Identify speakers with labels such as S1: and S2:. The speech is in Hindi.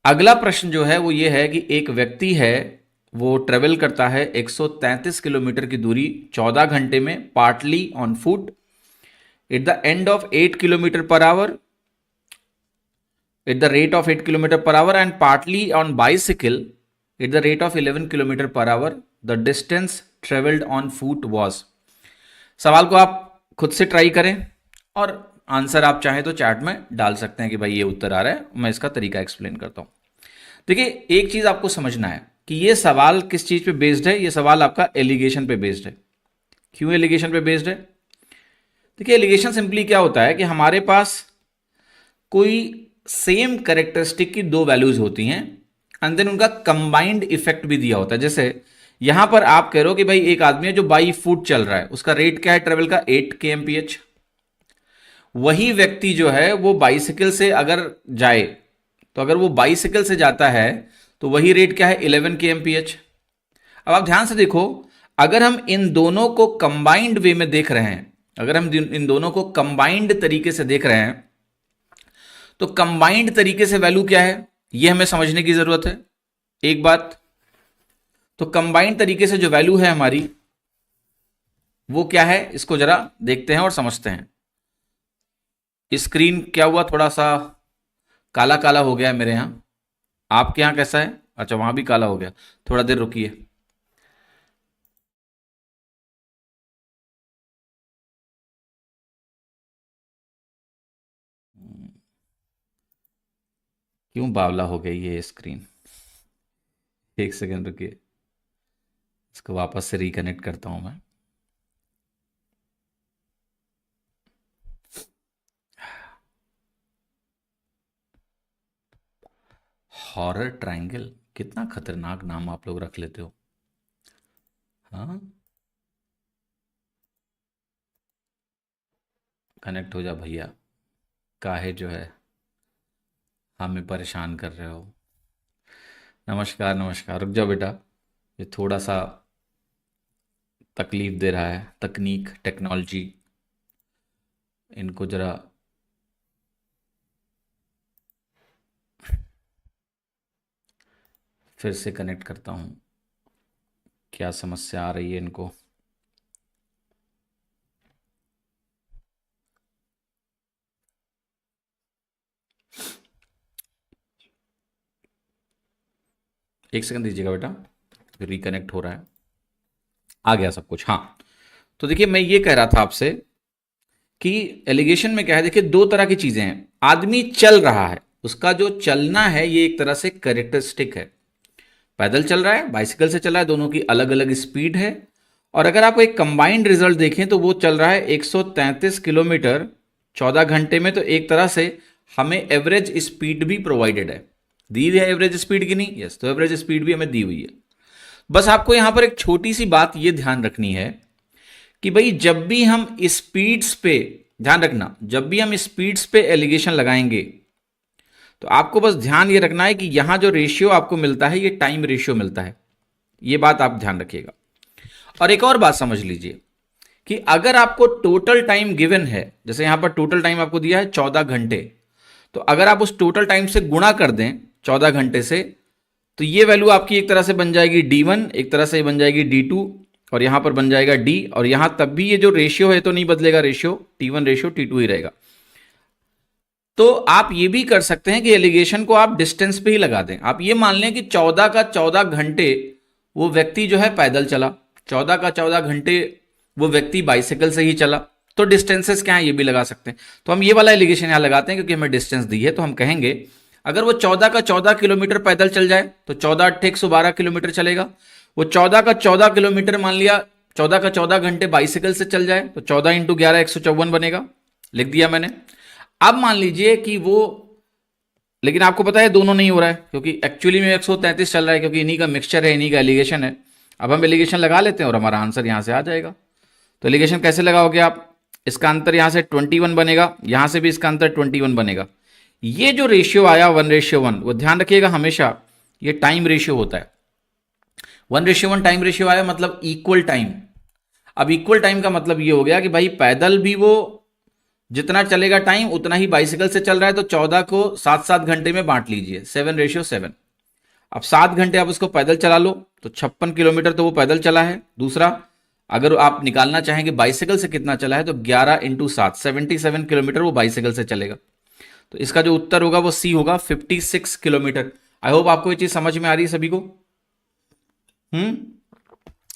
S1: अगला प्रश्न जो है वो ये है कि एक व्यक्ति है, वो ट्रेवल करता है 133 किलोमीटर की दूरी 14 घंटे में, partly on foot at the end of 8 kilometre per hour, at the rate of 8 kilometer per hour, and partly on bicycle at the rate of 11 kilometer per hour. The distance traveled on foot was. सवाल को आप खुद से ट्राई करें और आंसर आप चाहें तो चैट में डाल सकते हैं कि भाई ये उत्तर आ रहा है। मैं इसका तरीका एक्सप्लेन करता हूं। देखिए, एक चीज आपको समझना है कि ये सवाल किस चीज पे बेस्ड है। ये सवाल आपका एलिगेशन पे बेस्ड है। क्यों एलिगेशन पे बेस्ड है? देखिए, एलिगेशन सिंपली क्या होता है कि हमारे पास कोई सेम कैरेक्टरिस्टिक की दो वैल्यूज होती हैं एंड देन उनका कंबाइंड इफेक्ट भी दिया होता है। जैसे यहां पर आप कह रहे हो कि भाई एक आदमी है जो बाई फुट चल रहा है, उसका रेट क्या है ट्रेवल का? 8 kmph। वही व्यक्ति जो है वो बाइसिकल से अगर जाए, तो अगर वो बाइसिकल से जाता है तो वही रेट क्या है? 11 kmph। अब आप ध्यान से देखो, अगर हम इन दोनों को कंबाइंड वे में देख रहे हैं, अगर हम इन दोनों को कंबाइंड तरीके से देख रहे हैं, तो कंबाइंड तरीके से वैल्यू क्या है ये हमें समझने की जरूरत है। एक बात तो कंबाइंड तरीके से जो वैल्यू है हमारी वो क्या है, इसको जरा देखते हैं और समझते हैं। स्क्रीन क्या हुआ, थोड़ा सा काला काला हो गया है मेरे यहां। आपके यहां कैसा है? अच्छा, वहां भी काला हो गया। थोड़ा देर रुकिए। क्यों बावला हो गई ये स्क्रीन? एक सेकंड रुकिए, इसको वापस से रिकनेक्ट करता हूं मैं। हॉरर ट्रायंगल, कितना खतरनाक नाम आप लोग रख लेते हो। हाँ, कनेक्ट हो जा भैया, काहे जो है हमें परेशान कर रहे हो। नमस्कार नमस्कार, रुक जाओ बेटा, ये थोड़ा सा तकलीफ दे रहा है। तकनीक, टेक्नोलॉजी, इनको जरा फिर से कनेक्ट करता हूँ। क्या समस्या आ रही है इनको? एक सेकंड दीजिएगा बेटा, रिकनेक्ट हो रहा है। आ गया सब कुछ। हाँ, तो देखिए मैं ये कह रहा था आपसे कि एलिगेशन में क्या है। देखिए, दो तरह की चीजें हैं। आदमी चल रहा है, उसका जो चलना है ये एक तरह से कैरेक्टरिस्टिक है। पैदल चल रहा है, बाइसिकल से चल रहा है, दोनों की अलग अलग स्पीड है। और अगर आप एक कंबाइंड रिजल्ट देखें तो वो चल रहा है 133 किलोमीटर 14 घंटे में। तो एक तरह से हमें एवरेज स्पीड भी प्रोवाइडेड है। दी हुई है एवरेज स्पीड की नहीं? यस, तो एवरेज स्पीड भी हमें दी हुई है। बस आपको यहां पर एक छोटी सी बात ये ध्यान रखनी है कि भाई जब भी हम स्पीड्स पे, ध्यान रखना, जब भी हम स्पीड्स पे एलिगेशन लगाएंगे तो आपको बस ध्यान ये रखना है कि यहां जो रेशियो आपको मिलता है ये टाइम रेशियो मिलता है। ये बात आप ध्यान रखिएगा। और एक और बात समझ लीजिए कि अगर आपको टोटल टाइम गिवन है, जैसे यहां पर टोटल टाइम आपको दिया है 14 घंटे, तो अगर आप उस टोटल टाइम से गुणा कर दें 14 घंटे से, तो ये वैल्यू आपकी एक तरह से बन जाएगी D1, एक तरह से बन जाएगी D2, और यहां पर बन जाएगा D। और यहां तब भी ये जो रेशियो है तो नहीं बदलेगा, रेशियो T1 रेशियो T2 ही रहेगा। तो आप ये भी कर सकते हैं कि एलिगेशन को आप डिस्टेंस पे ही लगा दें। आप ये मान लें कि 14 का 14 घंटे वो व्यक्ति जो है पैदल चला, 14 का 14 घंटे वो व्यक्ति बाइसिकल से ही चला, तो डिस्टेंसेस क्या है ये भी लगा सकते हैं। तो हम ये वाला एलिगेशन यहां लगाते हैं क्योंकि हमें डिस्टेंस दी है। तो हम कहेंगे अगर वो 14 का 14 किलोमीटर पैदल चल जाए तो 14 अट्ठे 112 किलोमीटर चलेगा। वो 14 का 14 किलोमीटर मान लिया 14 का 14 घंटे बाइसिकल से चल जाए तो 14 इंटू 11 154 बनेगा, लिख दिया मैंने। अब मान लीजिए कि वो, लेकिन आपको पता है दोनों नहीं हो रहा है क्योंकि एक्चुअली में 133 चल रहा है, क्योंकि इन्हीं का मिक्सचर है, इन्हीं का एलिगेशन है। अब हम एलिगेशन लगा लेते हैं और हमारा आंसर यहां से आ जाएगा। तो एलिगेशन कैसे लगाओगे आप? इसका अंतर यहां से 21 बनेगा, यहां से भी इसका अंतर 21 बनेगा। ये जो रेशियो आया 1:1, वो ध्यान रखिएगा हमेशा ये टाइम रेशियो होता है। 1:1 टाइम रेशियो आया मतलब इक्वल टाइम। अब इक्वल टाइम का मतलब ये हो गया कि भाई पैदल भी वो जितना चलेगा टाइम उतना ही बाइसिकल से चल रहा है, तो 14 को 7-7 घंटे में बांट लीजिए, 7:7। अब 7 घंटे आप उसको पैदल चला लो तो 56 किलोमीटर तो वो पैदल चला है। दूसरा, अगर आप निकालना चाहेंगे बाइसिकल से कितना चला है, तो 11 × 7 77 किलोमीटर वो बाइसिकल से चलेगा। तो इसका जो उत्तर होगा वो सी होगा, 56 किलोमीटर। आई होप आपको ये चीज समझ में आ रही है सभी को।